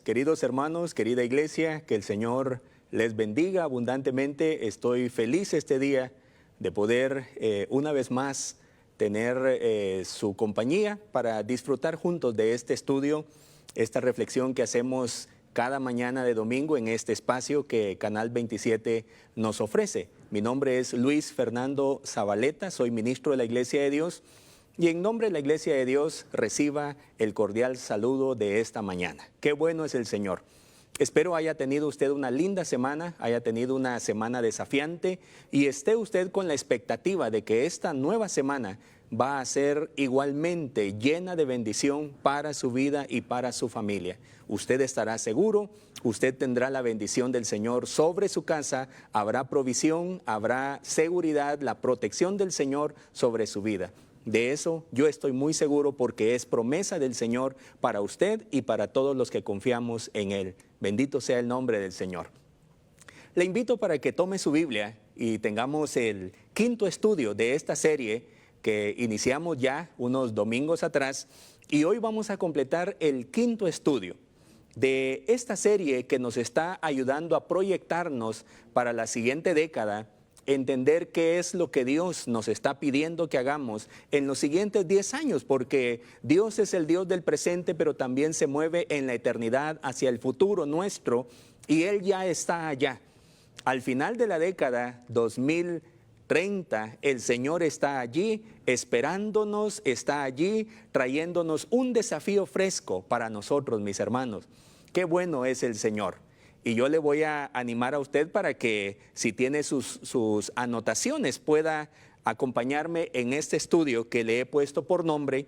Queridos hermanos, querida iglesia, que el Señor les bendiga abundantemente. Estoy feliz este día de poder una vez más tener su compañía para disfrutar juntos de este estudio, esta reflexión que hacemos cada mañana de domingo en este espacio que Canal 27 nos ofrece. Mi nombre es Luis Fernando Zabaleta, soy ministro de la Iglesia de Dios y en nombre de la Iglesia de Dios reciba el cordial saludo de esta mañana. Qué bueno es el Señor. Espero haya tenido usted una linda semana, haya tenido una semana desafiante y esté usted con la expectativa de que esta nueva semana va a ser igualmente llena de bendición para su vida y para su familia. Usted estará seguro, usted tendrá la bendición del Señor sobre su casa, habrá provisión, habrá seguridad, la protección del Señor sobre su vida. De eso yo estoy muy seguro porque es promesa del Señor para usted y para todos los que confiamos en Él. Bendito sea el nombre del Señor. Le invito para que tome su Biblia y tengamos el quinto estudio de esta serie que iniciamos ya unos domingos atrás y hoy vamos a completar el quinto estudio de esta serie que nos está ayudando a proyectarnos para la siguiente década, entender qué es lo que Dios nos está pidiendo que hagamos en los siguientes 10 años, porque Dios es el Dios del presente, pero también se mueve en la eternidad hacia el futuro nuestro y Él ya está allá. Al final de la década 2030, el Señor está allí esperándonos, está allí trayéndonos un desafío fresco para nosotros, mis hermanos. Qué bueno es el Señor. Y yo le voy a animar a usted para que, si tiene sus anotaciones, pueda acompañarme en este estudio que le he puesto por nombre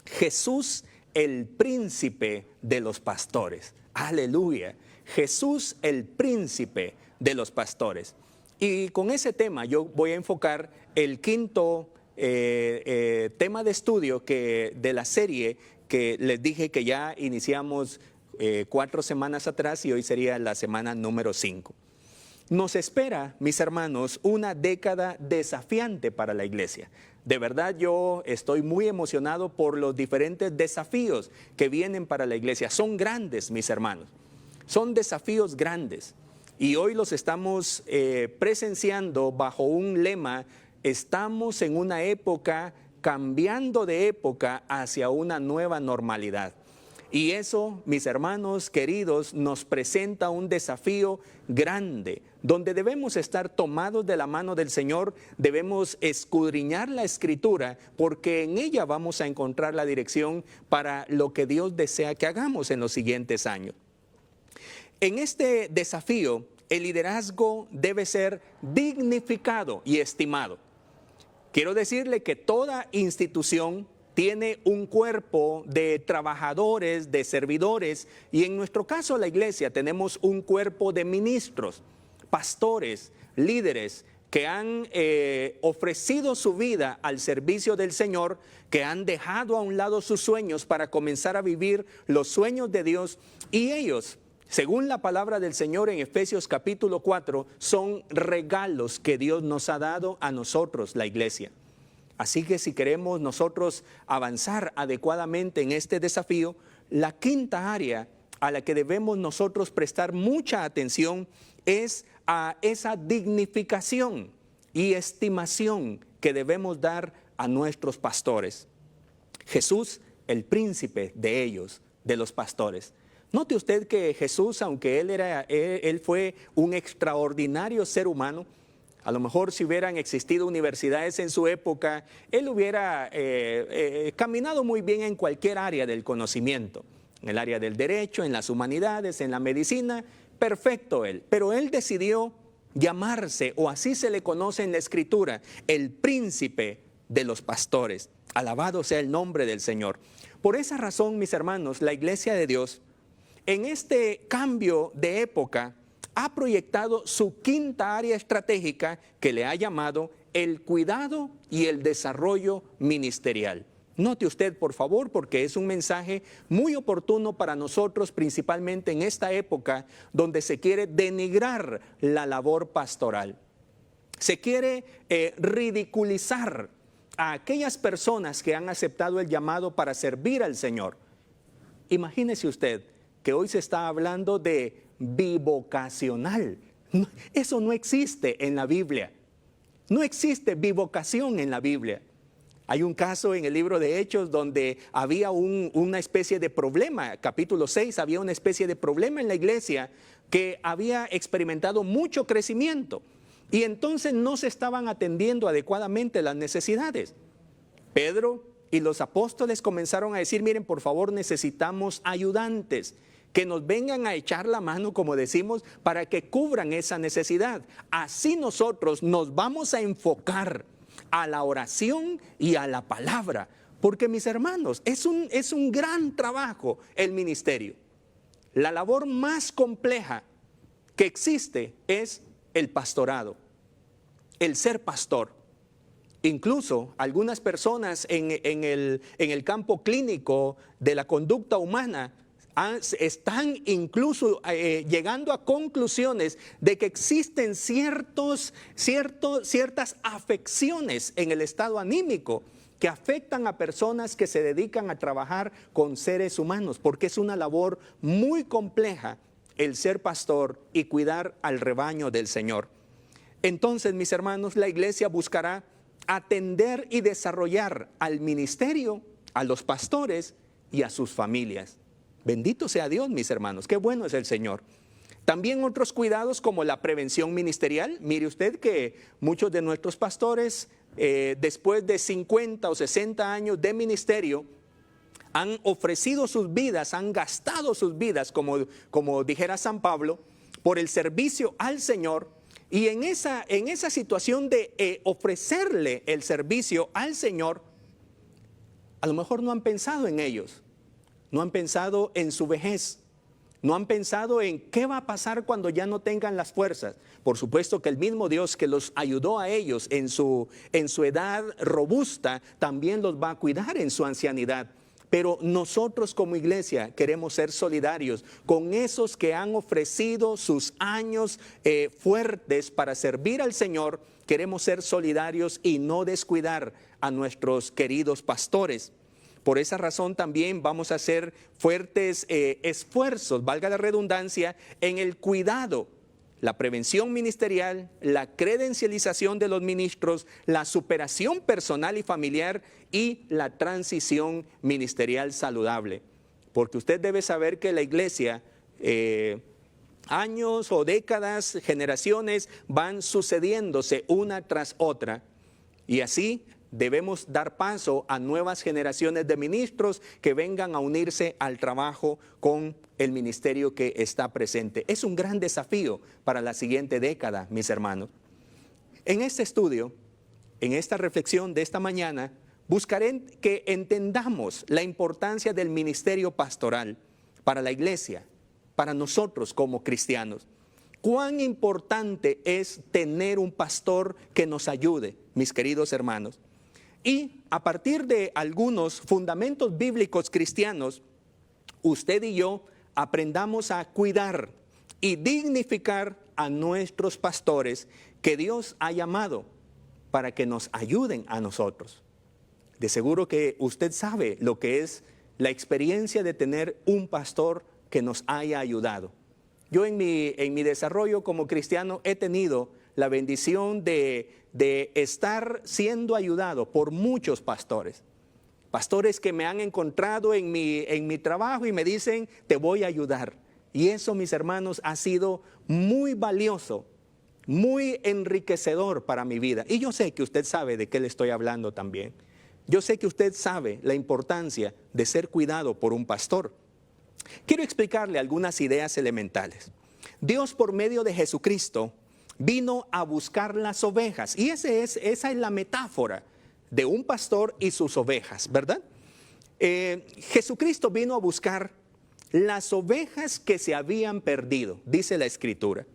Jesús, el príncipe de los pastores. Aleluya. Jesús, el príncipe de los pastores. Y con ese tema yo voy a enfocar el quinto tema de estudio de la serie que les dije que ya iniciamos 4 semanas atrás y hoy sería la semana número 5. Nos espera, mis hermanos, una década desafiante para la iglesia. De verdad yo estoy muy emocionado por los diferentes desafíos que vienen para la iglesia. Son grandes, mis hermanos. Son desafíos grandes. Y hoy los estamos presenciando bajo un lema: estamos en una época, cambiando de época hacia una nueva normalidad. Y eso, mis hermanos queridos, nos presenta un desafío grande, donde debemos estar tomados de la mano del Señor, debemos escudriñar la Escritura, porque en ella vamos a encontrar la dirección para lo que Dios desea que hagamos en los siguientes años. En este desafío, el liderazgo debe ser dignificado y estimado. Quiero decirle que toda institución tiene un cuerpo de trabajadores, de servidores, y en nuestro caso la iglesia tenemos un cuerpo de ministros, pastores, líderes que han ofrecido su vida al servicio del Señor, que han dejado a un lado sus sueños para comenzar a vivir los sueños de Dios, y ellos, según la palabra del Señor en Efesios capítulo 4, son regalos que Dios nos ha dado a nosotros, la iglesia. Así que si queremos nosotros avanzar adecuadamente en este desafío, la quinta área a la que debemos nosotros prestar mucha atención es a esa dignificación y estimación que debemos dar a nuestros pastores. Jesús, el príncipe de ellos, de los pastores. Note usted que Jesús, aunque él fue un extraordinario ser humano, a lo mejor si hubieran existido universidades en su época, él hubiera caminado muy bien en cualquier área del conocimiento, en el área del derecho, en las humanidades, en la medicina, perfecto él. Pero él decidió llamarse, o así se le conoce en la Escritura, el príncipe de los pastores. Alabado sea el nombre del Señor. Por esa razón, mis hermanos, la iglesia de Dios, en este cambio de época, ha proyectado su quinta área estratégica que le ha llamado el cuidado y el desarrollo ministerial. Note usted, por favor, porque es un mensaje muy oportuno para nosotros, principalmente en esta época donde se quiere denigrar la labor pastoral. Se quiere ridiculizar a aquellas personas que han aceptado el llamado para servir al Señor. Imagínese usted que hoy se está hablando de bivocacional. Eso no existe en la Biblia. No existe bivocación en la Biblia. Hay un caso en el libro de Hechos donde había una especie de problema. Capítulo 6, había una especie de problema en la iglesia que había experimentado mucho crecimiento. Y entonces no se estaban atendiendo adecuadamente las necesidades. Pedro y los apóstoles comenzaron a decir, miren, por favor, necesitamos ayudantes que nos vengan a echar la mano, como decimos, para que cubran esa necesidad. Así nosotros nos vamos a enfocar a la oración y a la palabra, porque mis hermanos, es un gran trabajo el ministerio. La labor más compleja que existe es el pastorado, el ser pastor. Incluso algunas personas en el campo clínico de la conducta humana están incluso llegando a conclusiones de que existen ciertas afecciones en el estado anímico que afectan a personas que se dedican a trabajar con seres humanos, porque es una labor muy compleja el ser pastor y cuidar al rebaño del Señor. Entonces, mis hermanos, la iglesia buscará atender y desarrollar al ministerio, a los pastores y a sus familias. Bendito sea Dios, mis hermanos, qué bueno es el Señor. También otros cuidados como la prevención ministerial. Mire usted que muchos de nuestros pastores, después de 50 o 60 años de ministerio, han ofrecido sus vidas, han gastado sus vidas, como dijera San Pablo, por el servicio al Señor. Y en esa situación de ofrecerle el servicio al Señor, a lo mejor no han pensado en ellos, no han pensado en su vejez, no han pensado en qué va a pasar cuando ya no tengan las fuerzas. Por supuesto que el mismo Dios que los ayudó a ellos en su edad robusta, también los va a cuidar en su ancianidad. Pero nosotros como iglesia queremos ser solidarios con esos que han ofrecido sus años fuertes para servir al Señor. Queremos ser solidarios y no descuidar a nuestros queridos pastores. Por esa razón también vamos a hacer fuertes esfuerzos, valga la redundancia, en el cuidado, la prevención ministerial, la credencialización de los ministros, la superación personal y familiar y la transición ministerial saludable. Porque usted debe saber que la iglesia, años o décadas, generaciones van sucediéndose una tras otra, y así debemos dar paso a nuevas generaciones de ministros que vengan a unirse al trabajo con el ministerio que está presente. Es un gran desafío para la siguiente década, mis hermanos. En este estudio, en esta reflexión de esta mañana, buscaré que entendamos la importancia del ministerio pastoral para la iglesia, para nosotros como cristianos. Cuán importante es tener un pastor que nos ayude, mis queridos hermanos. Y a partir de algunos fundamentos bíblicos cristianos, usted y yo aprendamos a cuidar y dignificar a nuestros pastores que Dios ha llamado para que nos ayuden a nosotros. De seguro que usted sabe lo que es la experiencia de tener un pastor que nos haya ayudado. Yo en mi desarrollo como cristiano he tenido la bendición de estar siendo ayudado por muchos pastores. Pastores que me han encontrado en mi trabajo y me dicen, te voy a ayudar. Y eso, mis hermanos, ha sido muy valioso, muy enriquecedor para mi vida. Y yo sé que usted sabe de qué le estoy hablando también. Yo sé que usted sabe la importancia de ser cuidado por un pastor. Quiero explicarle algunas ideas elementales. Dios, por medio de Jesucristo, vino a buscar las ovejas. Y esa es la metáfora de un pastor y sus ovejas, ¿verdad? Jesucristo vino a buscar las ovejas que se habían perdido, dice la Escritura.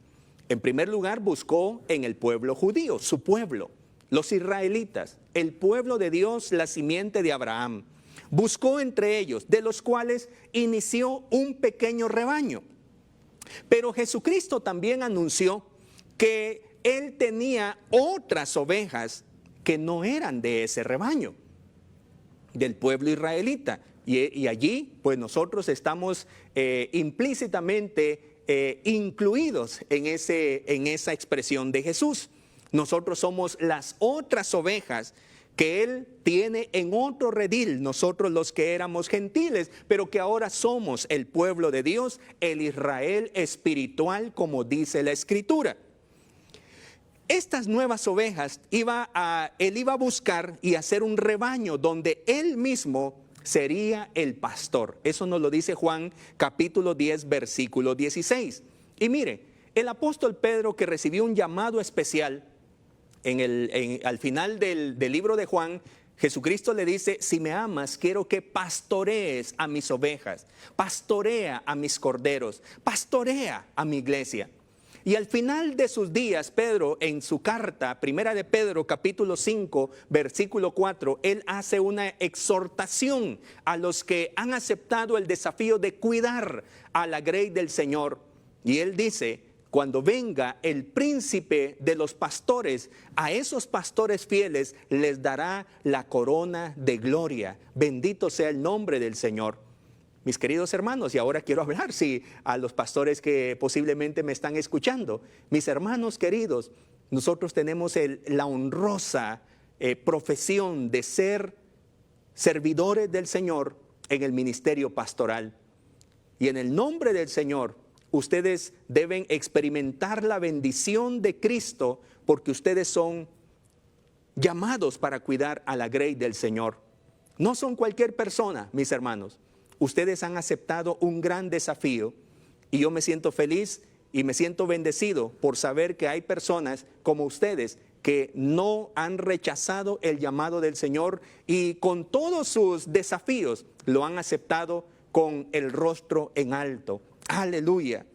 En primer lugar, buscó en el pueblo judío, su pueblo, los israelitas, el pueblo de Dios, la simiente de Abraham. Buscó entre ellos, de los cuales inició un pequeño rebaño. Pero Jesucristo también anunció que Él tenía otras ovejas que no eran de ese rebaño, del pueblo israelita. Y allí, pues nosotros estamos implícitamente incluidos en esa expresión de Jesús. Nosotros somos las otras ovejas que Él tiene en otro redil, nosotros los que éramos gentiles, pero que ahora somos el pueblo de Dios, el Israel espiritual, como dice la Escritura. Estas nuevas ovejas Él iba a buscar y hacer un rebaño donde Él mismo sería el pastor. Eso nos lo dice Juan capítulo 10, versículo 16. Y mire, el apóstol Pedro, que recibió un llamado especial, al final del libro de Juan, Jesucristo le dice: si me amas, quiero que pastorees a mis ovejas, pastorea a mis corderos, pastorea a mi iglesia. Y al final de sus días, Pedro, en su carta, primera de Pedro, capítulo 5, versículo 4, él hace una exhortación a los que han aceptado el desafío de cuidar a la grey del Señor. Y él dice: cuando venga el príncipe de los pastores, a esos pastores fieles les dará la corona de gloria. Bendito sea el nombre del Señor. Mis queridos hermanos, y ahora quiero hablar a los pastores que posiblemente me están escuchando. Mis hermanos queridos, nosotros tenemos la honrosa profesión de ser servidores del Señor en el ministerio pastoral. Y en el nombre del Señor, ustedes deben experimentar la bendición de Cristo, porque ustedes son llamados para cuidar a la grey del Señor. No son cualquier persona, mis hermanos. Ustedes han aceptado un gran desafío y yo me siento feliz y me siento bendecido por saber que hay personas como ustedes que no han rechazado el llamado del Señor y con todos sus desafíos lo han aceptado con el rostro en alto. Aleluya.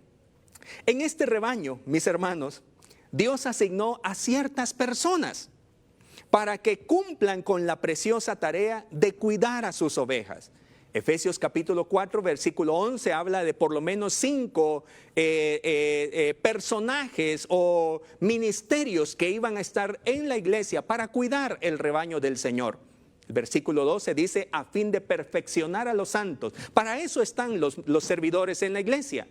En este rebaño, mis hermanos, Dios asignó a ciertas personas para que cumplan con la preciosa tarea de cuidar a sus ovejas. Efesios capítulo 4, versículo 11 habla de por lo menos 5 personajes o ministerios que iban a estar en la iglesia para cuidar el rebaño del Señor. El versículo 12 dice: a fin de perfeccionar a los santos. Para eso están los servidores en la iglesia.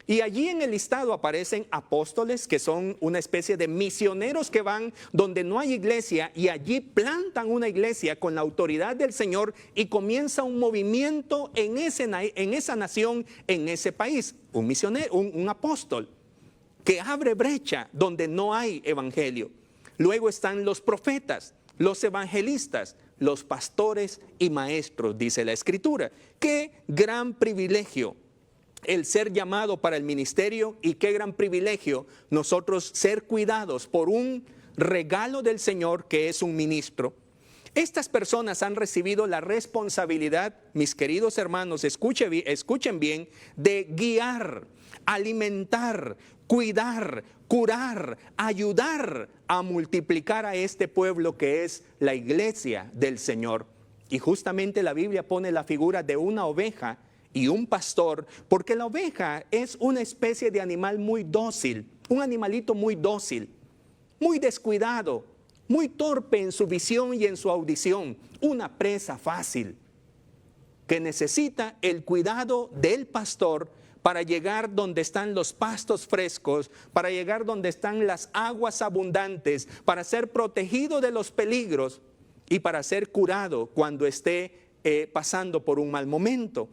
Y allí en el listado aparecen apóstoles, que son una especie de misioneros que van donde no hay iglesia y allí plantan una iglesia con la autoridad del Señor y comienza un movimiento en esa nación, en ese país. Un misionero, un apóstol que abre brecha donde no hay evangelio. Luego están los profetas, los evangelistas, los pastores y maestros, dice la Escritura. ¡Qué gran privilegio el ser llamado para el ministerio, y qué gran privilegio nosotros ser cuidados por un regalo del Señor que es un ministro! Estas personas han recibido la responsabilidad, mis queridos hermanos, escuchen bien, de guiar, alimentar, cuidar, curar, ayudar a multiplicar a este pueblo que es la iglesia del Señor. Y justamente la Biblia pone la figura de una oveja y un pastor, porque la oveja es una especie de animal muy dócil, un animalito muy dócil, muy descuidado, muy torpe en su visión y en su audición, una presa fácil, que necesita el cuidado del pastor para llegar donde están los pastos frescos, para llegar donde están las aguas abundantes, para ser protegido de los peligros y para ser curado cuando esté pasando por un mal momento.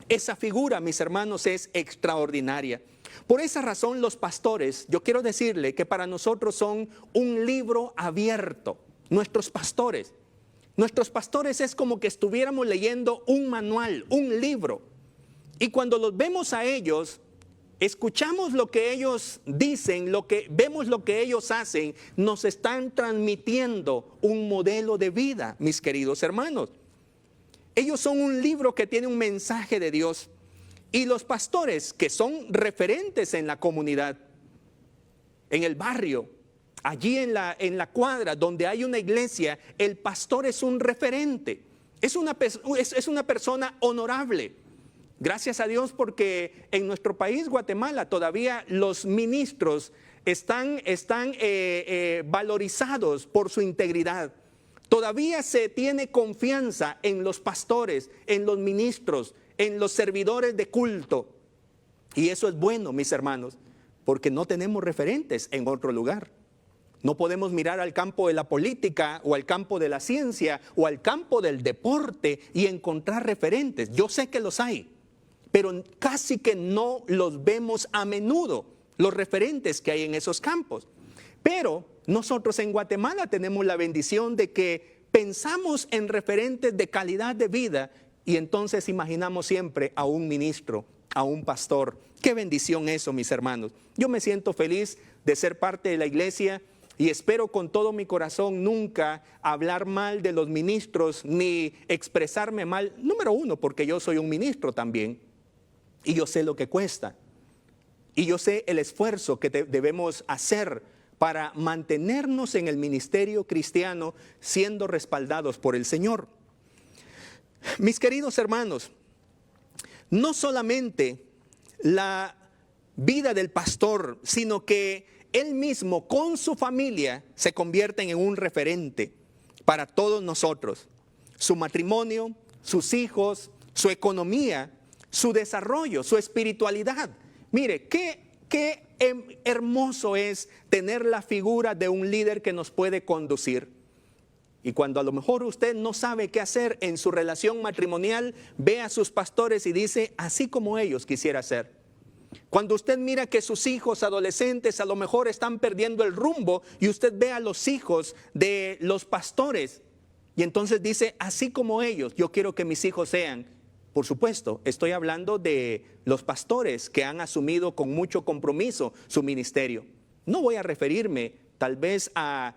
Esa figura, mis hermanos, es extraordinaria. Por esa razón, los pastores, yo quiero decirle que para nosotros son un libro abierto. Nuestros pastores es como que estuviéramos leyendo un manual, un libro. Y cuando los vemos a ellos, escuchamos lo que ellos dicen, vemos lo que ellos hacen, nos están transmitiendo un modelo de vida, mis queridos hermanos. Ellos son un libro que tiene un mensaje de Dios. Y los pastores, que son referentes en la comunidad, en el barrio, allí en la cuadra donde hay una iglesia, el pastor es un referente. Es una persona honorable. Gracias a Dios, porque en nuestro país, Guatemala, todavía los ministros están valorizados por su integridad. Todavía se tiene confianza en los pastores, en los ministros, en los servidores de culto. Y eso es bueno, mis hermanos, porque no tenemos referentes en otro lugar. No podemos mirar al campo de la política o al campo de la ciencia o al campo del deporte y encontrar referentes. Yo sé que los hay, pero casi que no los vemos a menudo, los referentes que hay en esos campos. Pero nosotros en Guatemala tenemos la bendición de que pensamos en referentes de calidad de vida y entonces imaginamos siempre a un ministro, a un pastor. Qué bendición eso, mis hermanos. Yo me siento feliz de ser parte de la iglesia y espero con todo mi corazón nunca hablar mal de los ministros ni expresarme mal. Número uno, porque yo soy un ministro también y yo sé lo que cuesta. Y yo sé el esfuerzo que debemos hacer para mantenernos en el ministerio cristiano siendo respaldados por el Señor. Mis queridos hermanos, no solamente la vida del pastor, sino que él mismo con su familia se convierte en un referente para todos nosotros. Su matrimonio, sus hijos, su economía, su desarrollo, su espiritualidad. Mire, qué hermoso es tener la figura de un líder que nos puede conducir. Y cuando a lo mejor usted no sabe qué hacer en su relación matrimonial, ve a sus pastores y dice, así como ellos quisiera ser. Cuando usted mira que sus hijos adolescentes a lo mejor están perdiendo el rumbo y usted ve a los hijos de los pastores y entonces dice, así como ellos, yo quiero que mis hijos sean. Por supuesto, estoy hablando de los pastores que han asumido con mucho compromiso su ministerio. No voy a referirme tal vez a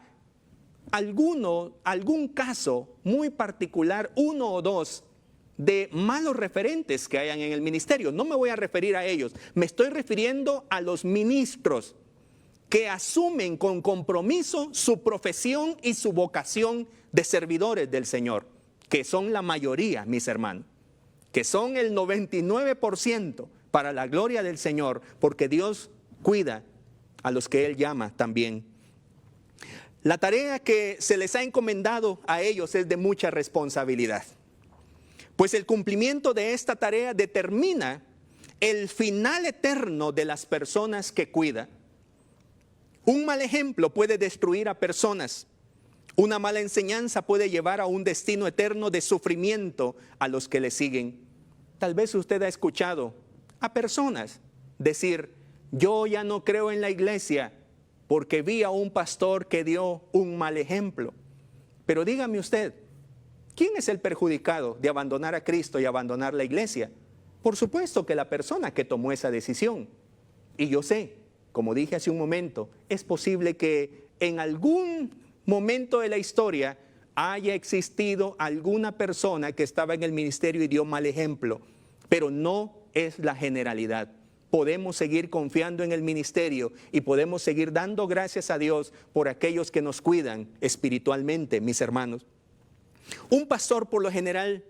algún caso muy particular, uno o dos, de malos referentes que hayan en el ministerio. No me voy a referir a ellos. Me estoy refiriendo a los ministros que asumen con compromiso su profesión y su vocación de servidores del Señor, que son la mayoría, mis hermanos, que son el 99% para la gloria del Señor, porque Dios cuida a los que Él llama también. La tarea que se les ha encomendado a ellos es de mucha responsabilidad, pues el cumplimiento de esta tarea determina el final eterno de las personas que cuida. Un mal ejemplo puede destruir a personas. Una mala enseñanza puede llevar a un destino eterno de sufrimiento a los que le siguen. Tal vez usted ha escuchado a personas decir, yo ya no creo en la iglesia porque vi a un pastor que dio un mal ejemplo. Pero dígame usted, ¿quién es el perjudicado de abandonar a Cristo y abandonar la iglesia? Por supuesto que la persona que tomó esa decisión. Y yo sé, como dije hace un momento, es posible que en algún momento de la historia haya existido alguna persona que estaba en el ministerio y dio mal ejemplo, pero no es la generalidad. Podemos seguir confiando en el ministerio y podemos seguir dando gracias a Dios por aquellos que nos cuidan espiritualmente, mis hermanos. Un pastor por lo general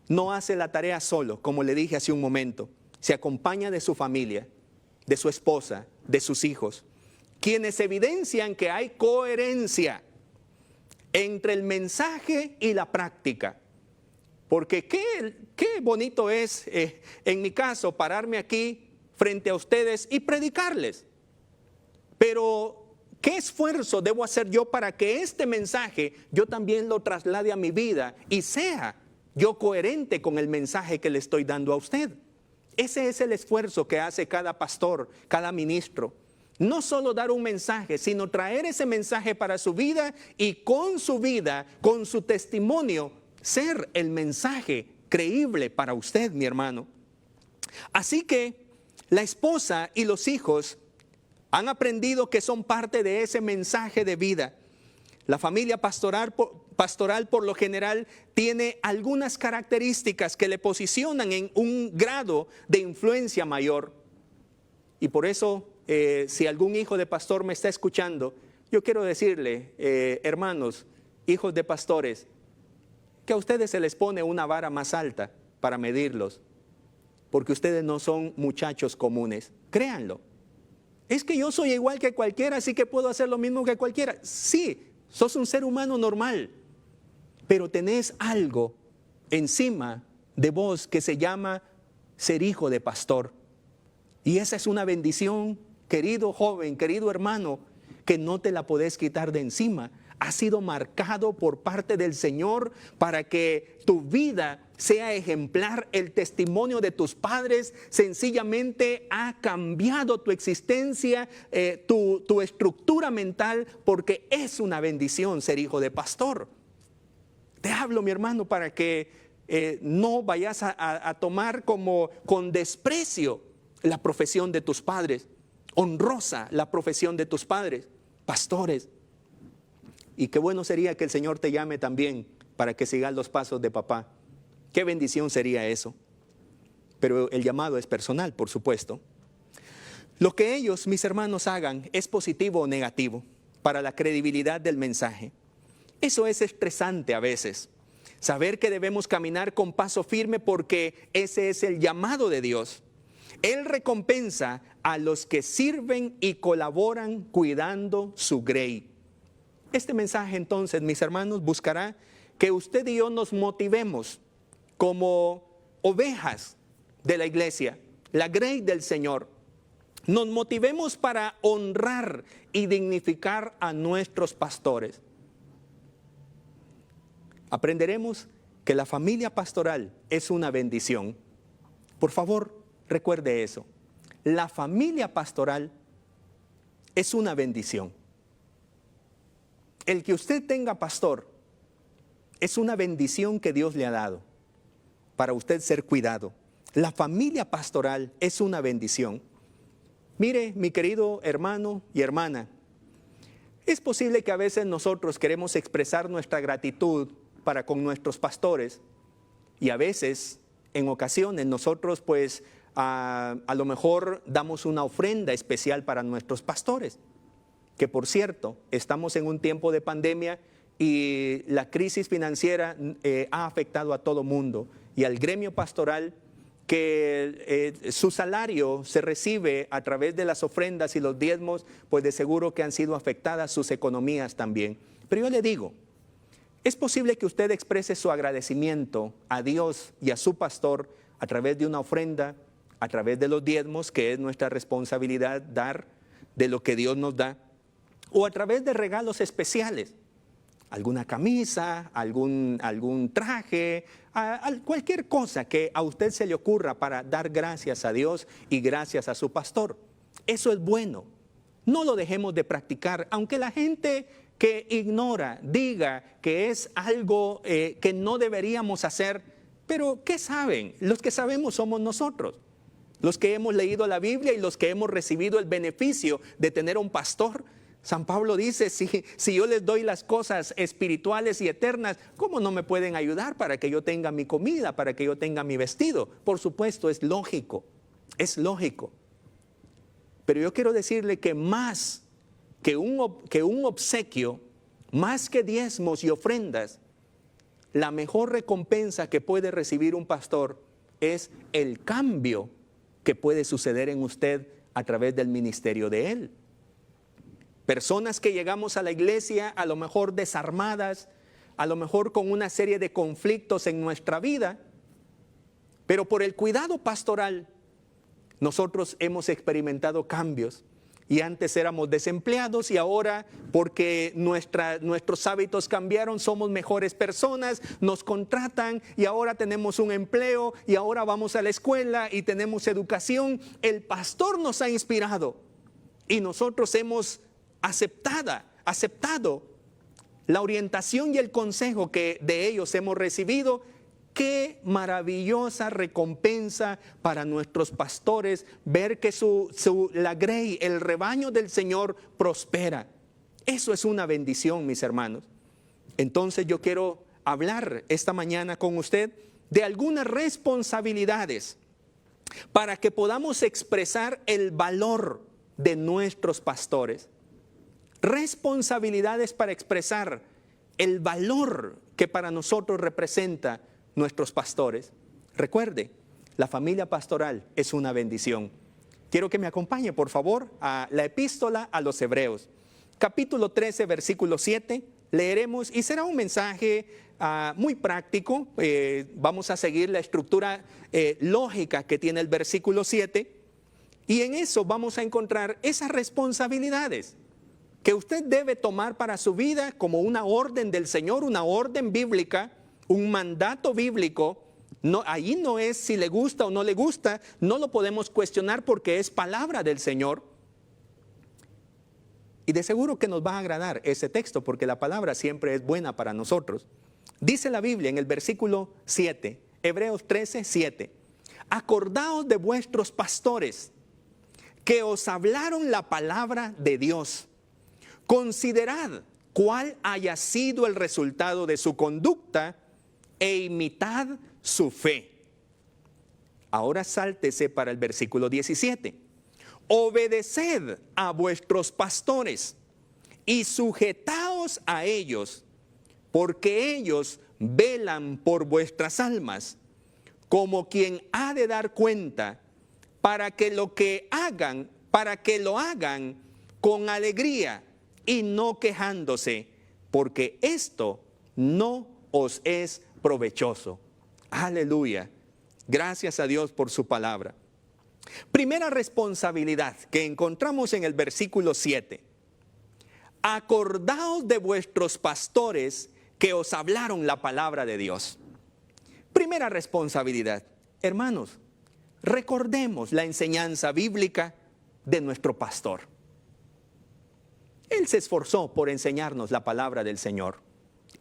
no hace la tarea solo, como le dije hace un momento. Se acompaña de su familia, de su esposa, de sus hijos, quienes evidencian que hay coherencia entre el mensaje y la práctica. Porque qué bonito es, en mi caso, pararme aquí frente a ustedes y predicarles. Pero ¿qué esfuerzo debo hacer yo para que este mensaje yo también lo traslade a mi vida y sea yo coherente con el mensaje que le estoy dando a usted? Ese es el esfuerzo que hace cada pastor, cada ministro. No solo dar un mensaje, sino traer ese mensaje para su vida y con su vida, con su testimonio, ser el mensaje creíble para usted, mi hermano. Así que la esposa y los hijos han aprendido que son parte de ese mensaje de vida. La familia pastoral por lo general tiene algunas características que le posicionan en un grado de influencia mayor. Y por eso, si algún hijo de pastor me está escuchando, yo quiero decirle, hermanos, hijos de pastores, que a ustedes se les pone una vara más alta para medirlos, porque ustedes no son muchachos comunes, créanlo. Es que yo soy igual que cualquiera, así que puedo hacer lo mismo que cualquiera. Sí, sos un ser humano normal, pero tenés algo encima de vos que se llama ser hijo de pastor. Y esa es una bendición, querido joven, querido hermano, que no te la podés quitar de encima. Ha sido marcado por parte del Señor para que tu vida sea ejemplar. El testimonio de tus padres sencillamente ha cambiado tu existencia, tu estructura mental, porque es una bendición ser hijo de pastor. Te hablo, mi hermano, para que no vayas a tomar como con desprecio la profesión de tus padres. Honrosa la profesión de tus padres, pastores. Y qué bueno sería que el Señor te llame también para que sigas los pasos de papá. Qué bendición sería eso. Pero el llamado es personal, por supuesto. Lo que ellos, mis hermanos, hagan es positivo o negativo para la credibilidad del mensaje. Eso es estresante a veces. Saber que debemos caminar con paso firme porque ese es el llamado de Dios. Él recompensa a los que sirven y colaboran cuidando su grey. Este mensaje entonces, mis hermanos, buscará que usted y yo nos motivemos como ovejas de la iglesia, la grey del Señor. Nos motivemos para honrar y dignificar a nuestros pastores. Aprenderemos que la familia pastoral es una bendición. Por favor, recuerde eso. La familia pastoral es una bendición. El que usted tenga pastor es una bendición que Dios le ha dado para usted ser cuidado. La familia pastoral es una bendición. Mire, mi querido hermano y hermana, es posible que a veces nosotros queremos expresar nuestra gratitud para con nuestros pastores y a veces, en ocasiones, nosotros pues a lo mejor damos una ofrenda especial para nuestros pastores. Que por cierto, estamos en un tiempo de pandemia y la crisis financiera ha afectado a todo mundo y al gremio pastoral que su salario se recibe a través de las ofrendas y los diezmos, pues de seguro que han sido afectadas sus economías también. Pero yo le digo, es posible que usted exprese su agradecimiento a Dios y a su pastor a través de una ofrenda, a través de los diezmos, que es nuestra responsabilidad dar de lo que Dios nos da, o a través de regalos especiales, alguna camisa, algún traje, cualquier cosa que a usted se le ocurra para dar gracias a Dios y gracias a su pastor. Eso es bueno. No lo dejemos de practicar, aunque la gente que ignora diga que es algo que no deberíamos hacer, pero ¿qué saben? Los que sabemos somos nosotros. Los que hemos leído la Biblia y los que hemos recibido el beneficio de tener un pastor. San Pablo dice, si yo les doy las cosas espirituales y eternas, ¿cómo no me pueden ayudar para que yo tenga mi comida, para que yo tenga mi vestido? Por supuesto, es lógico, es lógico. Pero yo quiero decirle que más que un obsequio, más que diezmos y ofrendas, la mejor recompensa que puede recibir un pastor es el cambio que puede suceder en usted a través del ministerio de él. Personas que llegamos a la iglesia a lo mejor desarmadas, a lo mejor con una serie de conflictos en nuestra vida, pero por el cuidado pastoral nosotros hemos experimentado cambios. Y antes éramos desempleados y ahora, porque nuestros hábitos cambiaron, somos mejores personas, nos contratan y ahora tenemos un empleo y ahora vamos a la escuela y tenemos educación. El pastor nos ha inspirado y nosotros hemos aceptado la orientación y el consejo que de ellos hemos recibido. Qué maravillosa recompensa para nuestros pastores ver que la grey, el rebaño del Señor prospera. Eso es una bendición, mis hermanos. Entonces yo quiero hablar esta mañana con usted de algunas responsabilidades para que podamos expresar el valor de nuestros pastores. Responsabilidades para expresar el valor que para nosotros representa nuestros pastores. Recuerde, la familia pastoral es una bendición. Quiero que me acompañe, por favor, a la epístola a los Hebreos. Capítulo 13, versículo 7, leeremos y será un mensaje muy práctico. Vamos a seguir la estructura lógica que tiene el versículo 7. Y en eso vamos a encontrar esas responsabilidades que usted debe tomar para su vida como una orden del Señor, una orden bíblica, un mandato bíblico. No, ahí no es si le gusta o no le gusta, no lo podemos cuestionar porque es palabra del Señor. Y de seguro que nos va a agradar ese texto porque la palabra siempre es buena para nosotros. Dice la Biblia en el versículo 7, Hebreos 13, 7. Acordaos de vuestros pastores que os hablaron la palabra de Dios. Considerad cuál haya sido el resultado de su conducta e imitad su fe. Ahora sáltese para el versículo 17. Obedeced a vuestros pastores y sujetaos a ellos, porque ellos velan por vuestras almas, como quien ha de dar cuenta, para que lo hagan con alegría y no quejándose, porque esto no os es provechoso. Aleluya. Gracias a Dios por su palabra. Primera responsabilidad que encontramos en el versículo 7. Acordaos de vuestros pastores que os hablaron la palabra de Dios. Primera responsabilidad. Hermanos, recordemos la enseñanza bíblica de nuestro pastor. Él se esforzó por enseñarnos la palabra del Señor.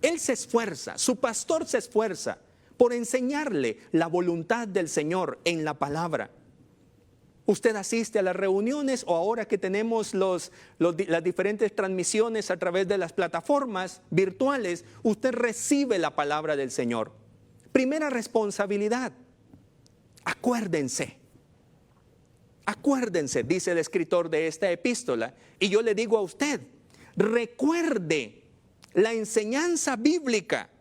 Él se esfuerza, su pastor se esfuerza por enseñarle la voluntad del Señor en la palabra. Usted asiste a las reuniones o ahora que tenemos las diferentes transmisiones a través de las plataformas virtuales, usted recibe la palabra del Señor. Primera responsabilidad, acuérdense, dice el escritor de esta epístola, y yo le digo a usted, recuerde la enseñanza bíblica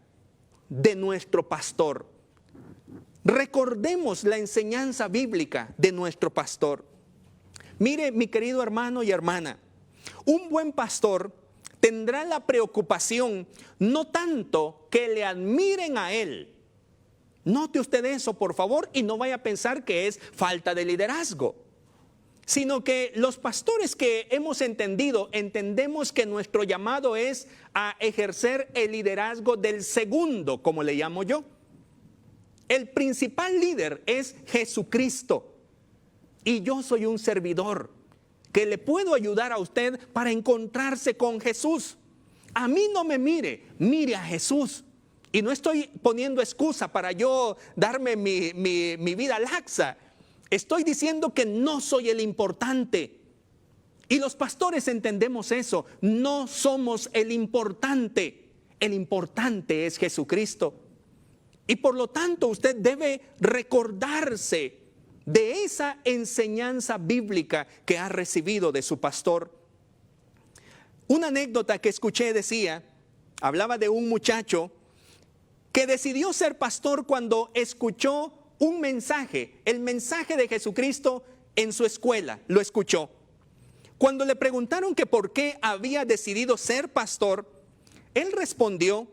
de nuestro pastor. Recordemos la enseñanza bíblica de nuestro pastor. Mire, mi querido hermano y hermana, un buen pastor tendrá la preocupación no tanto que le admiren a él. Note usted eso, por favor, y no vaya a pensar que es falta de liderazgo, sino que los pastores que hemos entendemos que nuestro llamado es a ejercer el liderazgo del segundo, como le llamo yo. El principal líder es Jesucristo y yo soy un servidor que le puedo ayudar a usted para encontrarse con Jesús. A mí no me mire a Jesús. Y no estoy poniendo excusa para yo darme mi vida laxa. Estoy diciendo que no soy el importante. Y los pastores entendemos eso. No somos el importante. El importante es Jesucristo. Y por lo tanto usted debe recordarse de esa enseñanza bíblica que ha recibido de su pastor. Una anécdota que escuché hablaba de un muchacho que decidió ser pastor cuando escuchó un mensaje, el mensaje de Jesucristo en su escuela, lo escuchó. Cuando le preguntaron que por qué había decidido ser pastor, él respondió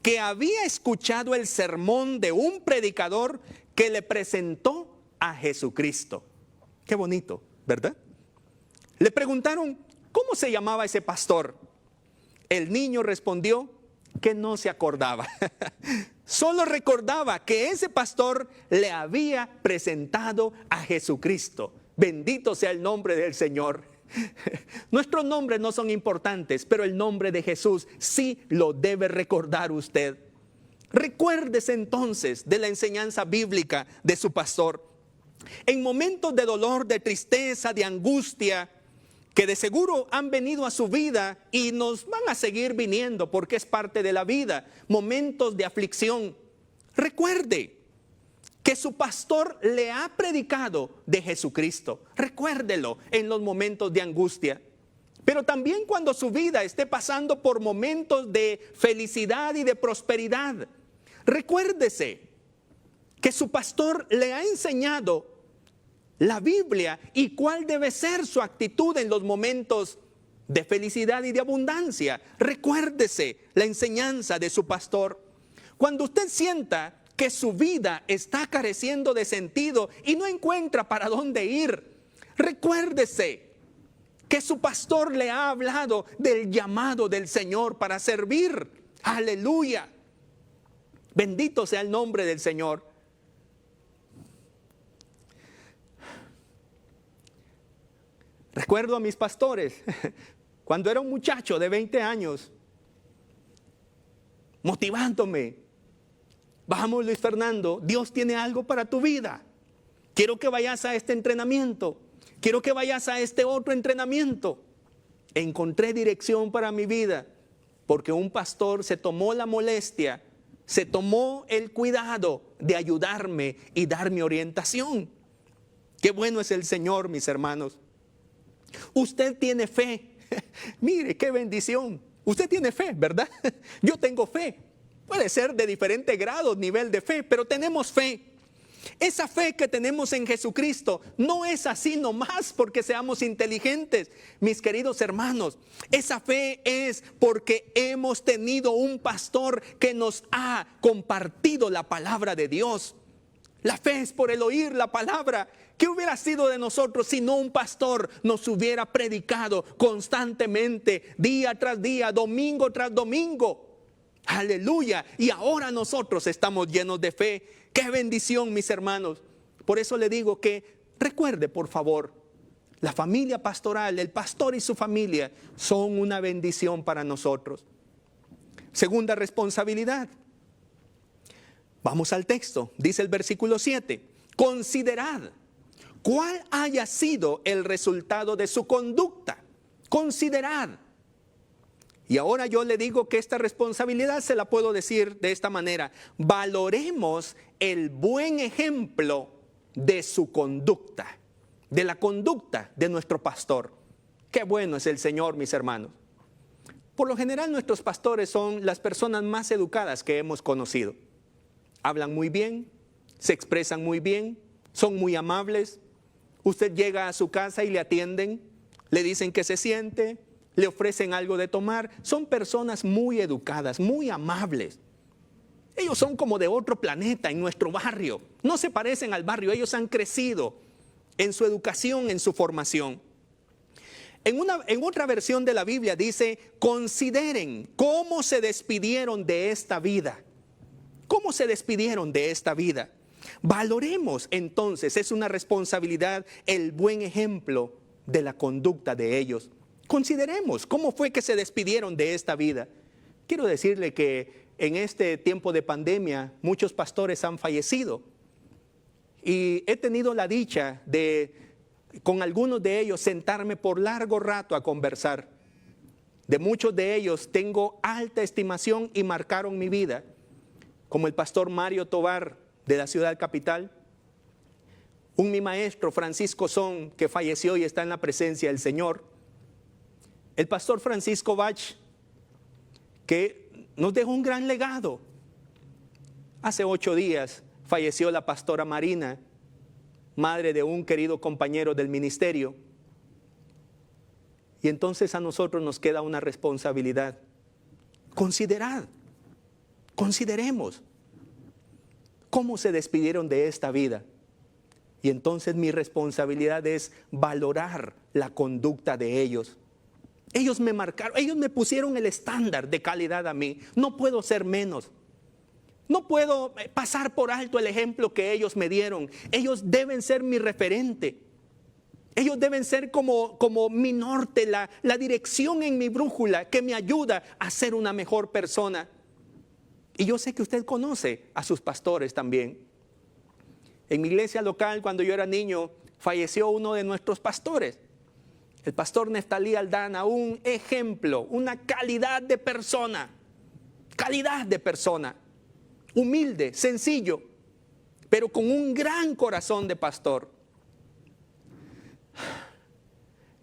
que había escuchado el sermón de un predicador que le presentó a Jesucristo. Qué bonito, ¿verdad? Le preguntaron, ¿cómo se llamaba ese pastor? El niño respondió que no se acordaba. Solo recordaba que ese pastor le había presentado a Jesucristo. Bendito sea el nombre del Señor. Nuestros nombres no son importantes, pero el nombre de Jesús sí lo debe recordar usted. Recuérdese entonces de la enseñanza bíblica de su pastor. En momentos de dolor, de tristeza, de angustia, que de seguro han venido a su vida y nos van a seguir viniendo porque es parte de la vida, momentos de aflicción. Recuerde que su pastor le ha predicado de Jesucristo. Recuérdelo en los momentos de angustia. Pero también cuando su vida esté pasando por momentos de felicidad y de prosperidad, recuérdese que su pastor le ha enseñado la Biblia y cuál debe ser su actitud en los momentos de felicidad y de abundancia. Recuérdese la enseñanza de su pastor. Cuando usted sienta que su vida está careciendo de sentido y no encuentra para dónde ir, recuérdese que su pastor le ha hablado del llamado del Señor para servir. Aleluya. Bendito sea el nombre del Señor. Recuerdo a mis pastores, cuando era un muchacho de 20 años, motivándome. Vamos, Luis Fernando, Dios tiene algo para tu vida. Quiero que vayas a este entrenamiento. Quiero que vayas a este otro entrenamiento. Encontré dirección para mi vida porque un pastor se tomó la molestia, se tomó el cuidado de ayudarme y darme orientación. Qué bueno es el Señor, mis hermanos. Usted tiene fe. Mire, qué bendición. Usted tiene fe, ¿verdad? Yo tengo fe. Puede ser de diferente grado, nivel de fe, pero tenemos fe. Esa fe que tenemos en Jesucristo no es así nomás porque seamos inteligentes, mis queridos hermanos. Esa fe es porque hemos tenido un pastor que nos ha compartido la palabra de Dios. La fe es por el oír la palabra. ¿Qué hubiera sido de nosotros si no un pastor nos hubiera predicado constantemente, día tras día, domingo tras domingo? Aleluya. Y ahora nosotros estamos llenos de fe. ¡Qué bendición, mis hermanos! Por eso le digo que recuerde, por favor, la familia pastoral, el pastor y su familia son una bendición para nosotros. Segunda responsabilidad. Vamos al texto. Dice el versículo 7. Considerad cuál haya sido el resultado de su conducta. Considerad. Y ahora yo le digo que esta responsabilidad se la puedo decir de esta manera. Valoremos el buen ejemplo de su conducta, de la conducta de nuestro pastor. Qué bueno es el Señor, mis hermanos. Por lo general nuestros pastores son las personas más educadas que hemos conocido. Hablan muy bien, se expresan muy bien, son muy amables. Usted llega a su casa y le atienden, le dicen que se siente, le ofrecen algo de tomar. Son personas muy educadas, muy amables. Ellos son como de otro planeta en nuestro barrio. No se parecen al barrio, ellos han crecido en su educación, en su formación. En otra versión de la Biblia dice, consideren cómo se despidieron de esta vida. ¿Cómo se despidieron de esta vida? Valoremos entonces, es una responsabilidad, el buen ejemplo de la conducta de ellos. Consideremos cómo fue que se despidieron de esta vida. Quiero decirle que en este tiempo de pandemia muchos pastores han fallecido y he tenido la dicha de con algunos de ellos sentarme por largo rato a conversar. De muchos de ellos tengo alta estimación y marcaron mi vida, como el pastor Mario Tobar de la ciudad capital, mi maestro Francisco Son, que falleció y está en la presencia del Señor, el pastor Francisco Bach, que nos dejó un gran legado. Hace 8 días falleció la pastora Marina, madre de un querido compañero del ministerio. Y entonces a nosotros nos queda una responsabilidad. Consideremos cómo se despidieron de esta vida. Y entonces mi responsabilidad es valorar la conducta de ellos. Ellos me marcaron, ellos me pusieron el estándar de calidad a mí. No puedo ser menos. No puedo pasar por alto el ejemplo que ellos me dieron. Ellos deben ser mi referente. Ellos deben ser como mi norte, la dirección en mi brújula que me ayuda a ser una mejor persona. Y yo sé que usted conoce a sus pastores también. En mi iglesia local, cuando yo era niño, falleció uno de nuestros pastores. El pastor Neftalí Aldana, un ejemplo, una calidad de persona, humilde, sencillo, pero con un gran corazón de pastor.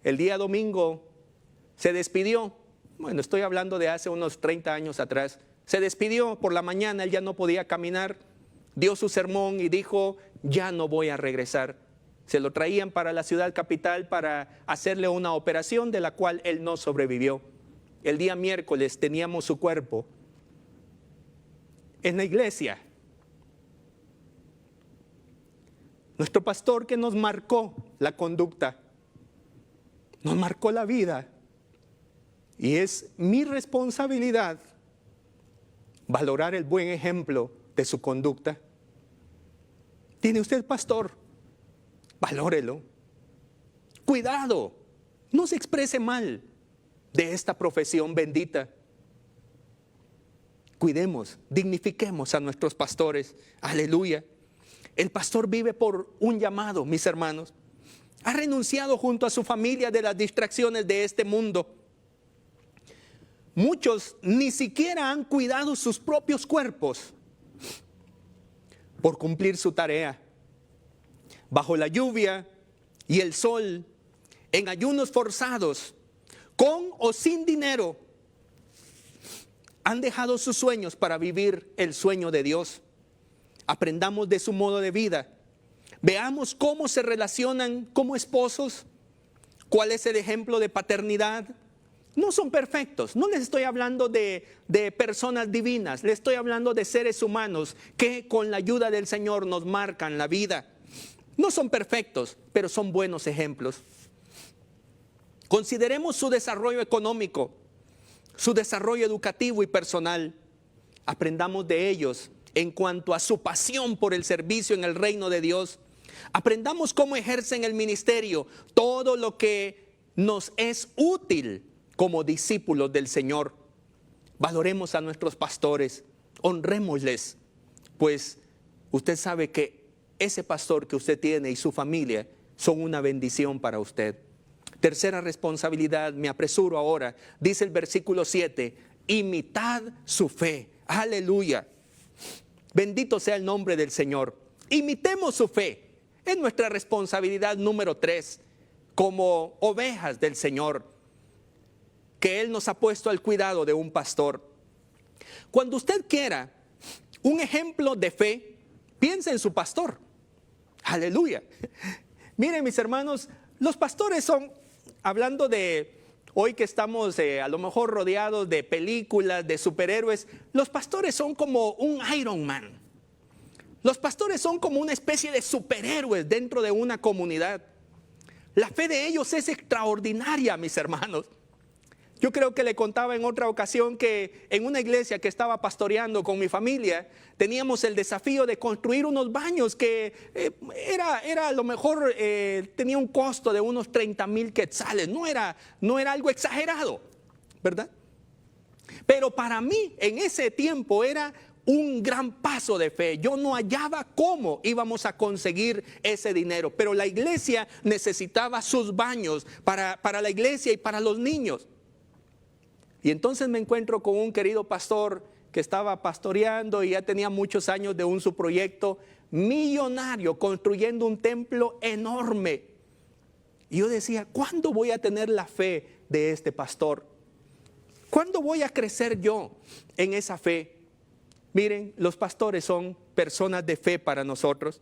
El día domingo se despidió, bueno, estoy hablando de hace unos 30 años atrás, se despidió por la mañana, él ya no podía caminar, dio su sermón y dijo, ya no voy a regresar. Se lo traían para la ciudad capital para hacerle una operación de la cual él no sobrevivió. El día miércoles teníamos su cuerpo en la iglesia. Nuestro pastor que nos marcó la conducta, nos marcó la vida. Y es mi responsabilidad valorar el buen ejemplo de su conducta. ¿Tiene usted pastor? Valórelo. Cuidado, no se exprese mal de esta profesión bendita. Cuidemos, dignifiquemos a nuestros pastores. Aleluya. El pastor vive por un llamado, mis hermanos. Ha renunciado junto a su familia de las distracciones de este mundo. Muchos ni siquiera han cuidado sus propios cuerpos por cumplir su tarea. Bajo la lluvia y el sol, en ayunos forzados, con o sin dinero, han dejado sus sueños para vivir el sueño de Dios. Aprendamos de su modo de vida. Veamos cómo se relacionan como esposos. ¿Cuál es el ejemplo de paternidad? No son perfectos. No les estoy hablando de personas divinas. Les estoy hablando de seres humanos que con la ayuda del Señor nos marcan la vida. No son perfectos, pero son buenos ejemplos. Consideremos su desarrollo económico, su desarrollo educativo y personal. Aprendamos de ellos en cuanto a su pasión por el servicio en el reino de Dios. Aprendamos cómo ejercen el ministerio, todo lo que nos es útil como discípulos del Señor. Valoremos a nuestros pastores, honrémosles, pues usted sabe que ese pastor que usted tiene y su familia son una bendición para usted. Tercera responsabilidad, me apresuro ahora, dice el versículo 7, imitad su fe. Aleluya. Bendito sea el nombre del Señor. Imitemos su fe. Es nuestra responsabilidad número 3, como ovejas del Señor, que Él nos ha puesto al cuidado de un pastor. Cuando usted quiera un ejemplo de fe, piense en su pastor. Aleluya. Miren, mis hermanos, los pastores son, hablando de hoy que estamos a lo mejor rodeados de películas, de superhéroes, los pastores son como un Iron Man. Los pastores son como una especie de superhéroes dentro de una comunidad. La fe de ellos es extraordinaria, mis hermanos. Yo creo que le contaba en otra ocasión que en una iglesia que estaba pastoreando con mi familia, teníamos el desafío de construir unos baños que era a lo mejor tenía un costo de unos 30,000 quetzales. No era algo exagerado, ¿verdad? Pero para mí en ese tiempo era un gran paso de fe. Yo no hallaba cómo íbamos a conseguir ese dinero, pero la iglesia necesitaba sus baños para la iglesia y para los niños. Y entonces me encuentro con un querido pastor que estaba pastoreando y ya tenía muchos años de su proyecto millonario, construyendo un templo enorme. Y yo decía, ¿cuándo voy a tener la fe de este pastor? ¿Cuándo voy a crecer yo en esa fe? Miren, los pastores son personas de fe para nosotros.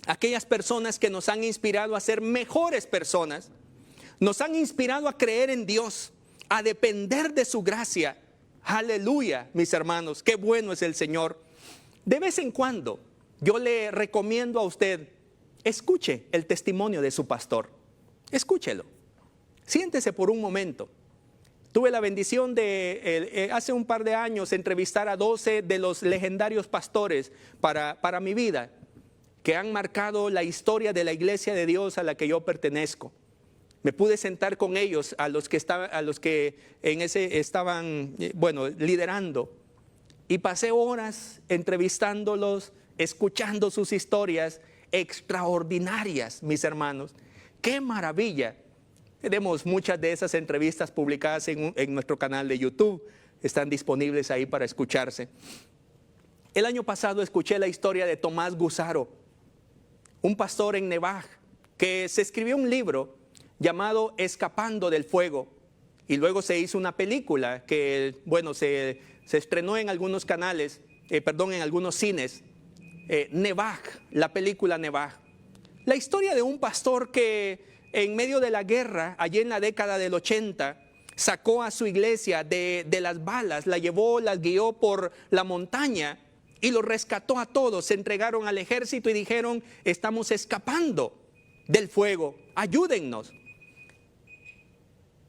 Aquellas personas que nos han inspirado a ser mejores personas, nos han inspirado a creer en Dios, a depender de su gracia. Aleluya, mis hermanos, qué bueno es el Señor. De vez en cuando, yo le recomiendo a usted, escuche el testimonio de su pastor. Escúchelo. Siéntese por un momento. Tuve la bendición de, hace un par de años, entrevistar a 12 de los legendarios pastores para mi vida, que han marcado la historia de la iglesia de Dios a la que yo pertenezco. Me pude sentar con ellos, a los que en ese estaban, liderando. Y pasé horas entrevistándolos, escuchando sus historias extraordinarias, mis hermanos. ¡Qué maravilla! Tenemos muchas de esas entrevistas publicadas en nuestro canal de YouTube. Están disponibles ahí para escucharse. El año pasado escuché la historia de Tomás Gusaro, un pastor en Nevaj, que se escribió un libro llamado Escapando del Fuego, y luego se hizo una película que, se estrenó en algunos canales, en algunos cines, Nevaj, la película Nevaj. La historia de un pastor que en medio de la guerra, allí en la década del 80, sacó a su iglesia de las balas, la llevó, las guió por la montaña y los rescató a todos. Se entregaron al ejército y dijeron: estamos escapando del fuego, ayúdennos.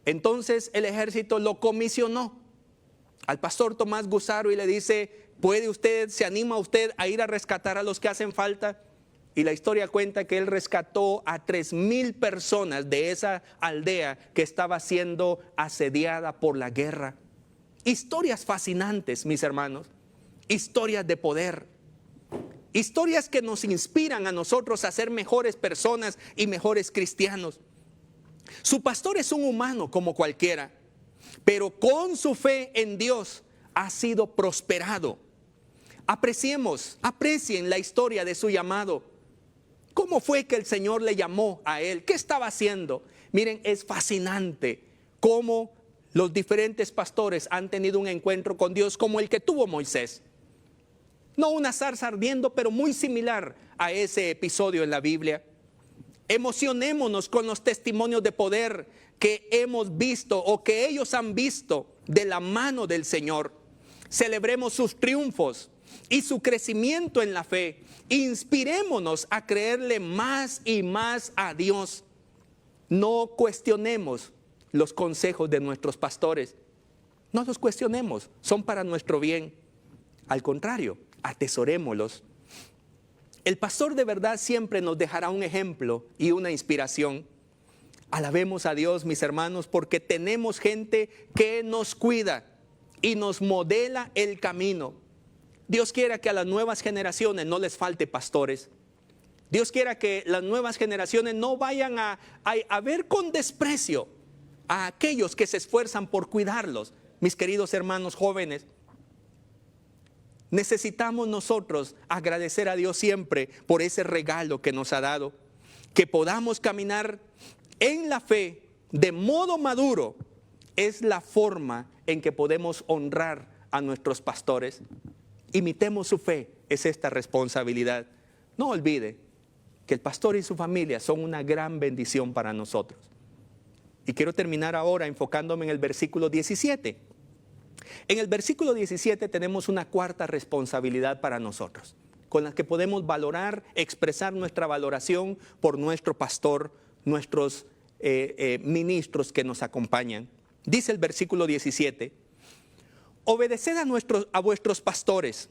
Entonces el ejército lo comisionó al pastor Tomás Gusaro y le dice: ¿puede usted, se anima usted a ir a rescatar a los que hacen falta? Y la historia cuenta que él rescató a 3,000 personas de esa aldea que estaba siendo asediada por la guerra. Historias fascinantes, mis hermanos, historias de poder, historias que nos inspiran a nosotros a ser mejores personas y mejores cristianos. Su pastor es un humano como cualquiera, pero con su fe en Dios ha sido prosperado. Aprecien la historia de su llamado. ¿Cómo fue que el Señor le llamó a él? ¿Qué estaba haciendo? Miren, es fascinante cómo los diferentes pastores han tenido un encuentro con Dios como el que tuvo Moisés. No una zarza ardiendo, pero muy similar a ese episodio en la Biblia. Emocionémonos con los testimonios de poder que hemos visto o que ellos han visto de la mano del Señor. Celebremos sus triunfos y su crecimiento en la fe. Inspirémonos a creerle más y más a Dios. No cuestionemos los consejos de nuestros pastores. No los cuestionemos, son para nuestro bien. Al contrario, atesorémoslos. El pastor de verdad siempre nos dejará un ejemplo y una inspiración. Alabemos a Dios, mis hermanos, porque tenemos gente que nos cuida y nos modela el camino. Dios quiera que a las nuevas generaciones no les falte pastores. Dios quiera que las nuevas generaciones no vayan a ver con desprecio a aquellos que se esfuerzan por cuidarlos. Mis queridos hermanos jóvenes, necesitamos nosotros agradecer a Dios siempre por ese regalo que nos ha dado. Que podamos caminar en la fe de modo maduro es la forma en que podemos honrar a nuestros pastores. Imitemos su fe, es esta responsabilidad. No olvide que el pastor y su familia son una gran bendición para nosotros. Y quiero terminar ahora enfocándome en el versículo 17. En el versículo 17 tenemos una cuarta responsabilidad para nosotros, con la que podemos valorar, expresar nuestra valoración por nuestro pastor, nuestros ministros que nos acompañan. Dice el versículo 17: obedeced a vuestros pastores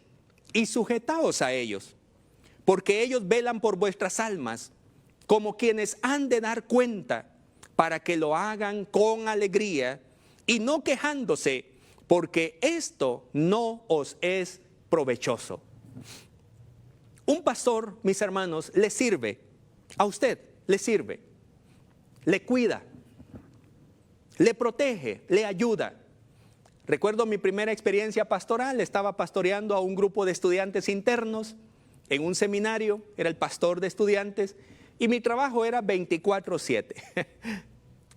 y sujetaos a ellos, porque ellos velan por vuestras almas, como quienes han de dar cuenta, para que lo hagan con alegría y no quejándose, porque esto no os es provechoso. Un pastor, mis hermanos, le sirve, a usted le sirve, le cuida, le protege, le ayuda. Recuerdo mi primera experiencia pastoral, estaba pastoreando a un grupo de estudiantes internos en un seminario, era el pastor de estudiantes y mi trabajo era 24/7.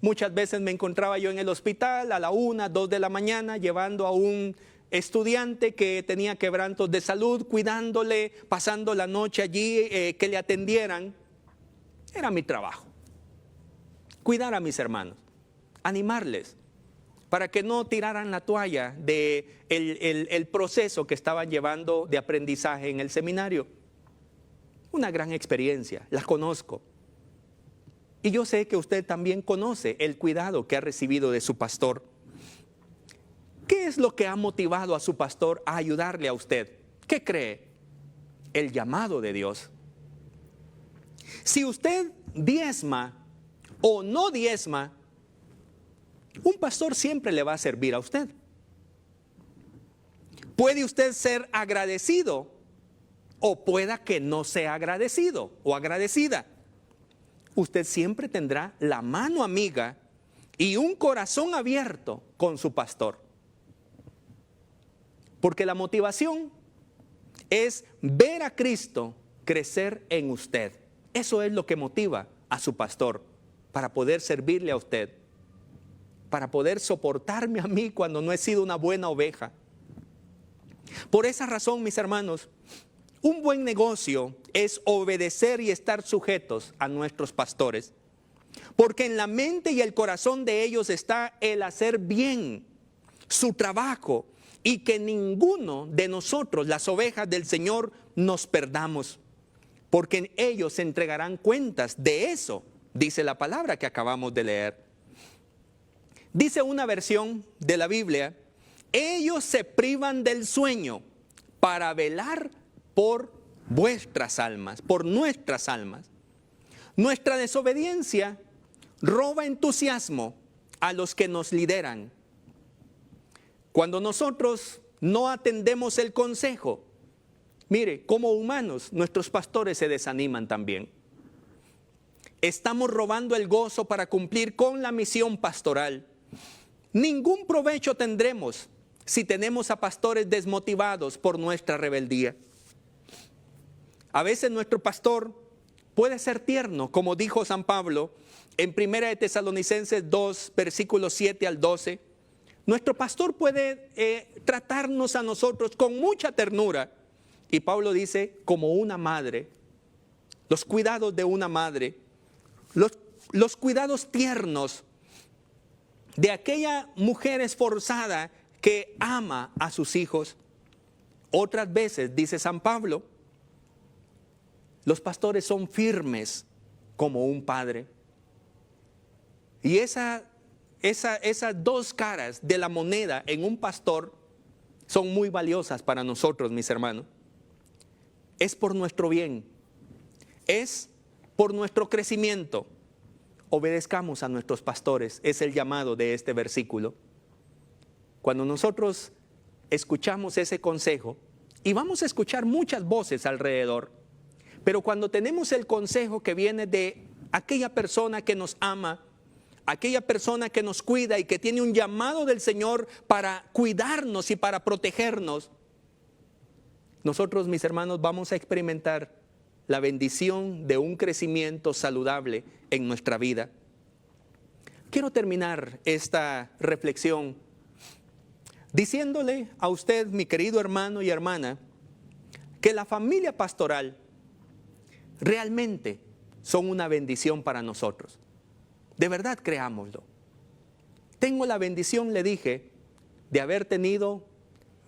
Muchas veces me encontraba yo en el hospital a la 1, 2 de la mañana llevando a un estudiante que tenía quebrantos de salud, cuidándole, pasando la noche allí, que le atendieran. Era mi trabajo, cuidar a mis hermanos, animarles, para que no tiraran la toalla de el proceso que estaban llevando de aprendizaje en el seminario. Una gran experiencia, la conozco. Y yo sé que usted también conoce el cuidado que ha recibido de su pastor. ¿Qué es lo que ha motivado a su pastor a ayudarle a usted? ¿Qué cree? El llamado de Dios. Si usted diezma o no diezma, un pastor siempre le va a servir a usted. Puede usted ser agradecido o pueda que no sea agradecido o agradecida. Usted siempre tendrá la mano amiga y un corazón abierto con su pastor. Porque la motivación es ver a Cristo crecer en usted. Eso es lo que motiva a su pastor para poder servirle a usted, para poder soportarme a mí cuando no he sido una buena oveja. Por esa razón, mis hermanos, un buen negocio es obedecer y estar sujetos a nuestros pastores. porque en la mente y el corazón de ellos está el hacer bien su trabajo y que ninguno de nosotros, las ovejas del Señor, nos perdamos, porque ellos se entregarán cuentas de eso, dice la palabra que acabamos de leer. Dice una versión de la Biblia, ellos se privan del sueño para velar por vuestras almas, por nuestras almas. Nuestra desobediencia roba entusiasmo a los que nos lideran. Cuando nosotros no atendemos el consejo, mire, como humanos, nuestros pastores se desaniman también. Estamos robando el gozo para cumplir con la misión pastoral. Ningún provecho tendremos si tenemos a pastores desmotivados por nuestra rebeldía. A veces nuestro pastor puede ser tierno, como dijo San Pablo en 1 de Tesalonicenses 2, versículos 7 al 12. Nuestro pastor puede tratarnos a nosotros con mucha ternura. Y Pablo dice, como una madre, los cuidados de una madre, los cuidados tiernos de aquella mujer esforzada que ama a sus hijos. Otras veces, dice San Pablo, los pastores son firmes como un padre. Y esas dos caras de la moneda en un pastor son muy valiosas para nosotros, mis hermanos. Es por nuestro bien, es por nuestro crecimiento. Obedezcamos a nuestros pastores, es el llamado de este versículo. Cuando nosotros escuchamos ese consejo, y vamos a escuchar muchas voces alrededor, pero cuando tenemos el consejo que viene de aquella persona que nos ama, aquella persona que nos cuida y que tiene un llamado del Señor para cuidarnos y para protegernos, nosotros, mis hermanos, vamos a experimentar la bendición de un crecimiento saludable en nuestra vida. Quiero terminar esta reflexión diciéndole a usted, mi querido hermano y hermana, que la familia pastoral realmente son una bendición para nosotros. De verdad, creámoslo. Tengo la bendición, le dije, de haber tenido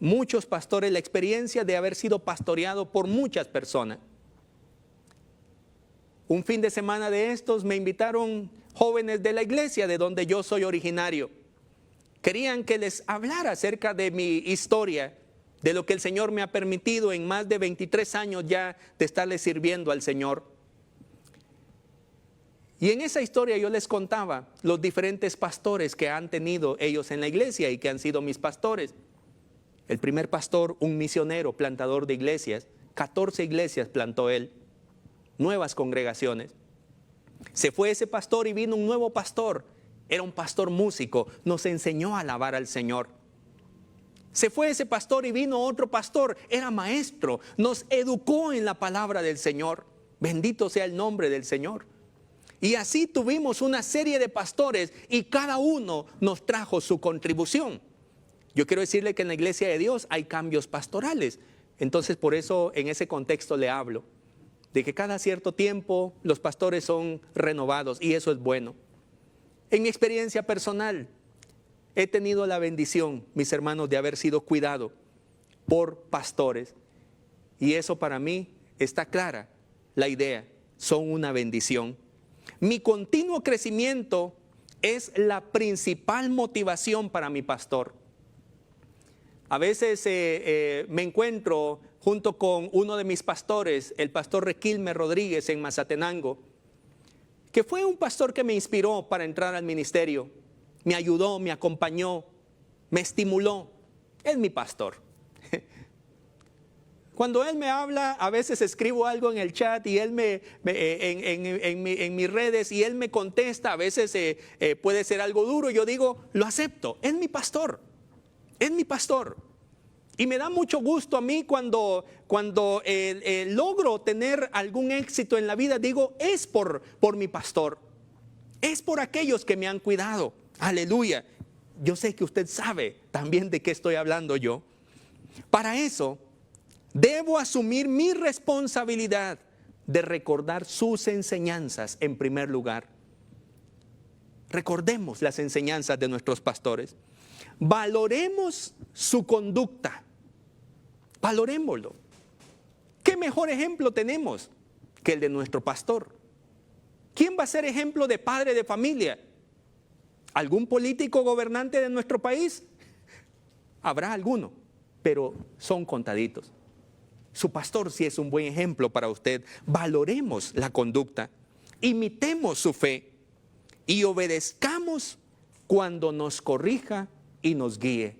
muchos pastores, la experiencia de haber sido pastoreado por muchas personas. Un fin de semana de estos me invitaron jóvenes de la iglesia de donde yo soy originario. Querían que les hablara acerca de mi historia, de lo que el Señor me ha permitido en más de 23 años ya de estarle sirviendo al Señor. Y en esa historia yo les contaba los diferentes pastores que han tenido ellos en la iglesia y que han sido mis pastores. El primer pastor, un misionero, plantador de iglesias, 14 iglesias plantó él, nuevas congregaciones. Se fue ese pastor y vino un nuevo pastor, era un pastor músico, nos enseñó a alabar al Señor. Se fue ese pastor y vino otro pastor, era maestro, nos educó en la palabra del Señor. Bendito sea el nombre del Señor. Y así tuvimos una serie de pastores y cada uno nos trajo su contribución. Yo quiero decirle que en la iglesia de Dios hay cambios pastorales. Entonces por eso en ese contexto le hablo, de que cada cierto tiempo los pastores son renovados y eso es bueno. En mi experiencia personal, he tenido la bendición, mis hermanos, de haber sido cuidado por pastores. Y eso para mí está clara, la idea, son una bendición. Mi continuo crecimiento es la principal motivación para mi pastor. A veces me encuentro junto con uno de mis pastores, el pastor Requilme Rodríguez en Mazatenango, que fue un pastor que me inspiró para entrar al ministerio. Me ayudó, me acompañó, me estimuló. Es mi pastor. Cuando él me habla, a veces escribo algo en el chat y él en mis redes y él me contesta. A veces puede ser algo duro. Yo digo, lo acepto. Es mi pastor. Es mi pastor. Y me da mucho gusto a mí cuando logro tener algún éxito en la vida. Digo, es por mi pastor. Es por aquellos que me han cuidado. Aleluya. Yo sé que usted sabe también de qué estoy hablando yo. Para eso, debo asumir mi responsabilidad de recordar sus enseñanzas en primer lugar. recordemos las enseñanzas de nuestros pastores. Valoremos su conducta. Valorémoslo. ¿Qué mejor ejemplo tenemos que el de nuestro pastor? ¿Quién va a ser ejemplo de padre de familia? ¿Algún político gobernante de nuestro país? Habrá alguno, pero son contaditos. Su pastor sí es un buen ejemplo para usted. Valoremos la conducta, imitemos su fe y obedezcamos cuando nos corrija y nos guíe.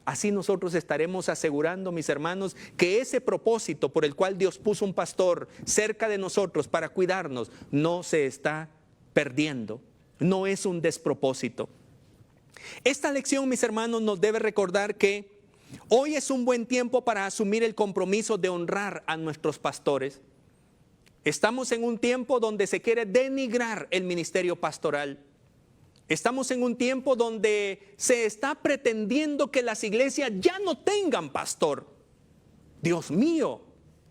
Así nosotros estaremos asegurando, mis hermanos, que ese propósito por el cual Dios puso un pastor cerca de nosotros para cuidarnos no se está perdiendo, no es un despropósito. Esta lección, mis hermanos, nos debe recordar que hoy es un buen tiempo para asumir el compromiso de honrar a nuestros pastores. Estamos en un tiempo donde se quiere denigrar el ministerio pastoral. Estamos en un tiempo donde se está pretendiendo que las iglesias ya no tengan pastor. Dios mío,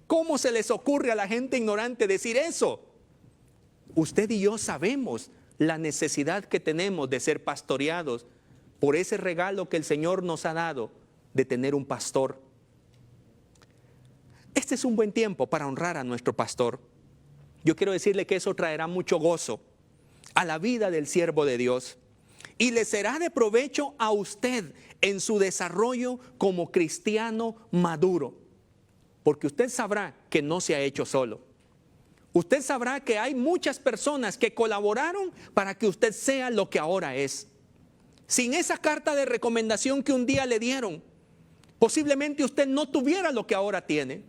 ¿cómo se les ocurre a la gente ignorante decir eso? Usted y yo sabemos la necesidad que tenemos de ser pastoreados por ese regalo que el Señor nos ha dado de tener un pastor. Este es un buen tiempo para honrar a nuestro pastor. Yo quiero decirle que eso traerá mucho gozo a la vida del siervo de Dios y le será de provecho a usted en su desarrollo como cristiano maduro, porque usted sabrá que no se ha hecho solo. Usted sabrá que hay muchas personas que colaboraron para que usted sea lo que ahora es. Sin esa carta de recomendación que un día le dieron, posiblemente usted no tuviera lo que ahora tiene.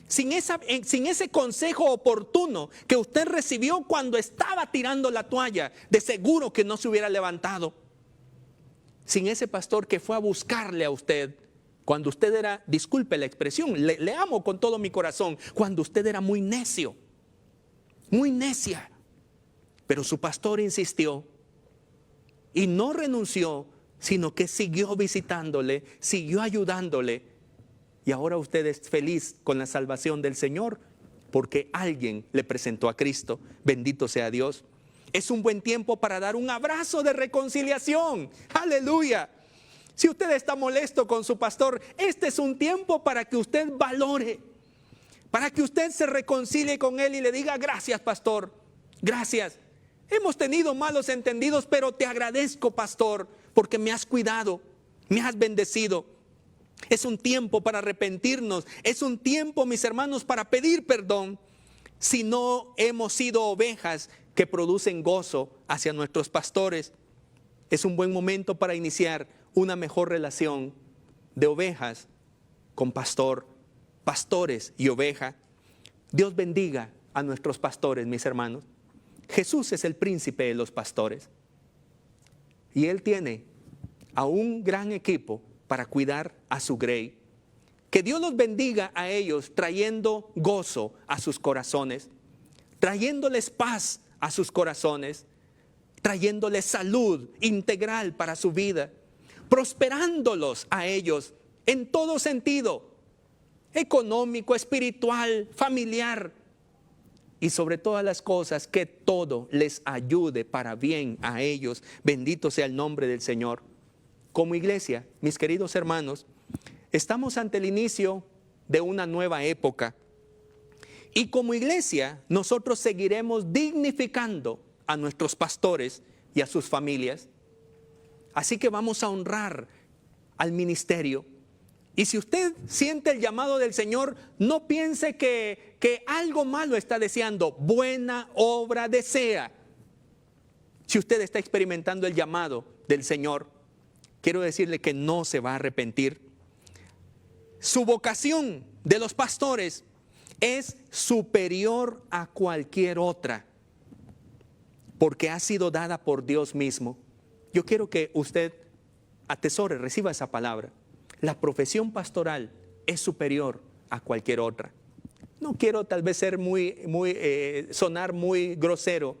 Sin ese consejo oportuno que usted recibió cuando estaba tirando la toalla, de seguro que no se hubiera levantado. Sin ese pastor que fue a buscarle a usted cuando usted era, disculpe la expresión, le amo con todo mi corazón, cuando usted era muy necio, muy necia. Pero su pastor insistió y no renunció, sino que siguió visitándole, siguió ayudándole. Y ahora usted es feliz con la salvación del Señor porque alguien le presentó a Cristo. Bendito sea Dios. Es un buen tiempo para dar un abrazo de reconciliación. Aleluya. Si usted está molesto con su pastor, este es un tiempo para que usted valore, para que usted se reconcilie con él y le diga: gracias, pastor, gracias. Hemos tenido malos entendidos, pero te agradezco, pastor, porque me has cuidado, me has bendecido. Es un tiempo para arrepentirnos. Es un tiempo, mis hermanos, para pedir perdón si no hemos sido ovejas que producen gozo hacia nuestros pastores. Es un buen momento para iniciar una mejor relación de ovejas con pastor, pastores y oveja. Dios bendiga a nuestros pastores, mis hermanos. Jesús es el príncipe de los pastores y Él tiene a un gran equipo para cuidar a su grey. Que Dios los bendiga a ellos trayendo gozo a sus corazones, trayéndoles paz a sus corazones, trayéndoles salud integral para su vida, prosperándolos a ellos en todo sentido, económico, espiritual, familiar, y sobre todas las cosas, que todo les ayude para bien a ellos. Bendito sea el nombre del Señor. Como iglesia, mis queridos hermanos, estamos ante el inicio de una nueva época. Y como iglesia, nosotros seguiremos dignificando a nuestros pastores y a sus familias. Así que vamos a honrar al ministerio. Y si usted siente el llamado del Señor, no piense que algo malo está deseando. Buena obra desea. Si usted está experimentando el llamado del Señor, quiero decirle que no se va a arrepentir. Su vocación de los pastores es superior a cualquier otra, porque ha sido dada por Dios mismo. Yo quiero que usted atesore, reciba esa palabra. La profesión pastoral es superior a cualquier otra. No quiero tal vez ser sonar muy grosero,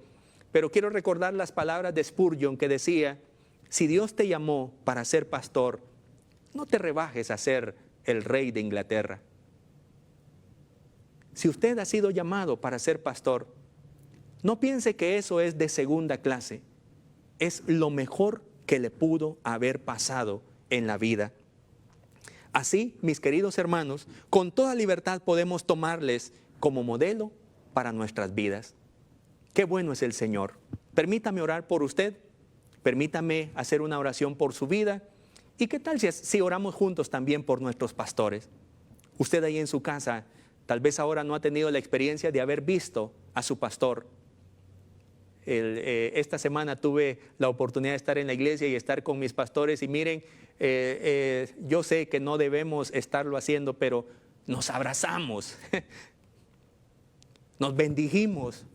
pero quiero recordar las palabras de Spurgeon que decía: si Dios te llamó para ser pastor, no te rebajes a ser el rey de Inglaterra. Si usted ha sido llamado para ser pastor, No piense que eso es de segunda clase. Es lo mejor que le pudo haber pasado en la vida. Así, mis queridos hermanos, con toda libertad podemos tomarles como modelo para nuestras vidas. Qué bueno es el Señor. Permítame orar por usted. Permítame hacer una oración por su vida. ¿Y qué tal si oramos juntos también por nuestros pastores? Usted ahí en su casa, tal vez ahora no ha tenido la experiencia de haber visto a su pastor. Esta semana tuve la oportunidad de estar en la iglesia y estar con mis pastores y miren, yo sé que no debemos estarlo haciendo, pero nos abrazamos, nos bendijimos.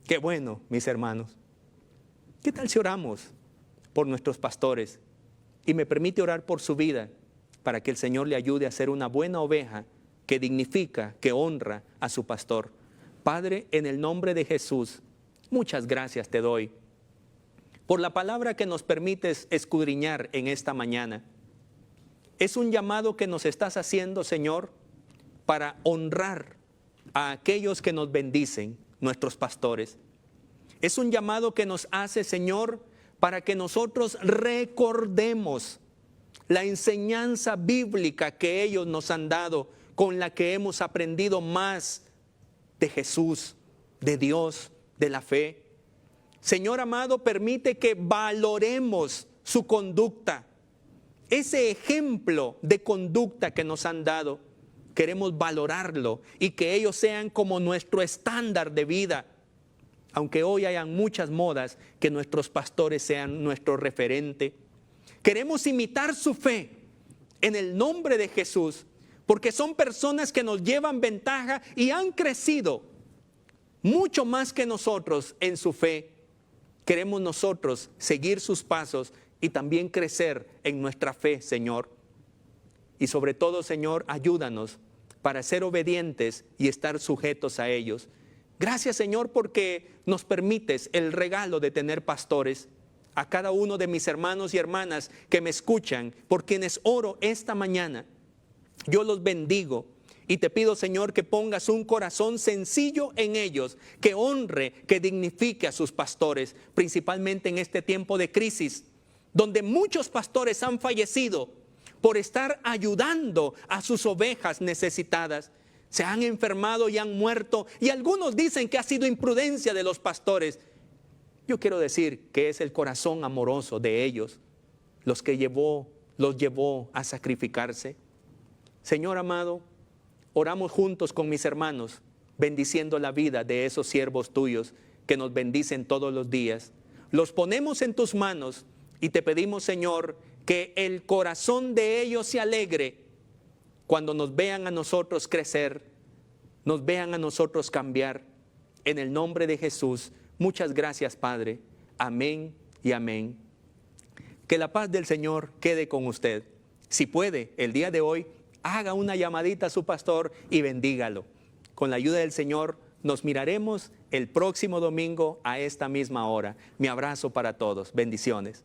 Qué bueno, mis hermanos. ¿Qué tal si oramos por nuestros pastores? Y me permite orar por su vida para que el Señor le ayude a ser una buena oveja que dignifica, que honra a su pastor. Padre, en el nombre de Jesús, muchas gracias te doy por la palabra que nos permites escudriñar en esta mañana. Es un llamado que nos estás haciendo, Señor, para honrar a aquellos que nos bendicen, nuestros pastores. Es un llamado que nos hace, Señor, para que nosotros recordemos la enseñanza bíblica que ellos nos han dado, con la que hemos aprendido más de Jesús, de Dios, de la fe. Señor amado, permite que valoremos su conducta. Ese ejemplo de conducta que nos han dado, queremos valorarlo y que ellos sean como nuestro estándar de vida. Aunque hoy hayan muchas modas, que nuestros pastores sean nuestro referente. Queremos imitar su fe en el nombre de Jesús, porque son personas que nos llevan ventaja y han crecido mucho más que nosotros en su fe. Queremos nosotros seguir sus pasos y también crecer en nuestra fe, Señor. Y sobre todo, Señor, ayúdanos para ser obedientes y estar sujetos a ellos. Gracias, Señor, porque nos permites el regalo de tener pastores. A cada uno de mis hermanos y hermanas que me escuchan, por quienes oro esta mañana, yo los bendigo y te pido, Señor, que pongas un corazón sencillo en ellos, que honre, que dignifique a sus pastores, principalmente en este tiempo de crisis, donde muchos pastores han fallecido por estar ayudando a sus ovejas necesitadas. Se han enfermado y han muerto, y algunos dicen que ha sido imprudencia de los pastores. Yo quiero decir que es el corazón amoroso de ellos los llevó a sacrificarse. Señor amado, oramos juntos con mis hermanos, bendiciendo la vida de esos siervos tuyos que nos bendicen todos los días. Los ponemos en tus manos y te pedimos, Señor, que el corazón de ellos se alegre cuando nos vean a nosotros crecer, nos vean a nosotros cambiar. En el nombre de Jesús, muchas gracias, Padre. Amén y amén. Que la paz del Señor quede con usted. Si puede, el día de hoy, haga una llamadita a su pastor y bendígalo. Con la ayuda del Señor, nos miraremos el próximo domingo a esta misma hora. Mi abrazo para todos. Bendiciones.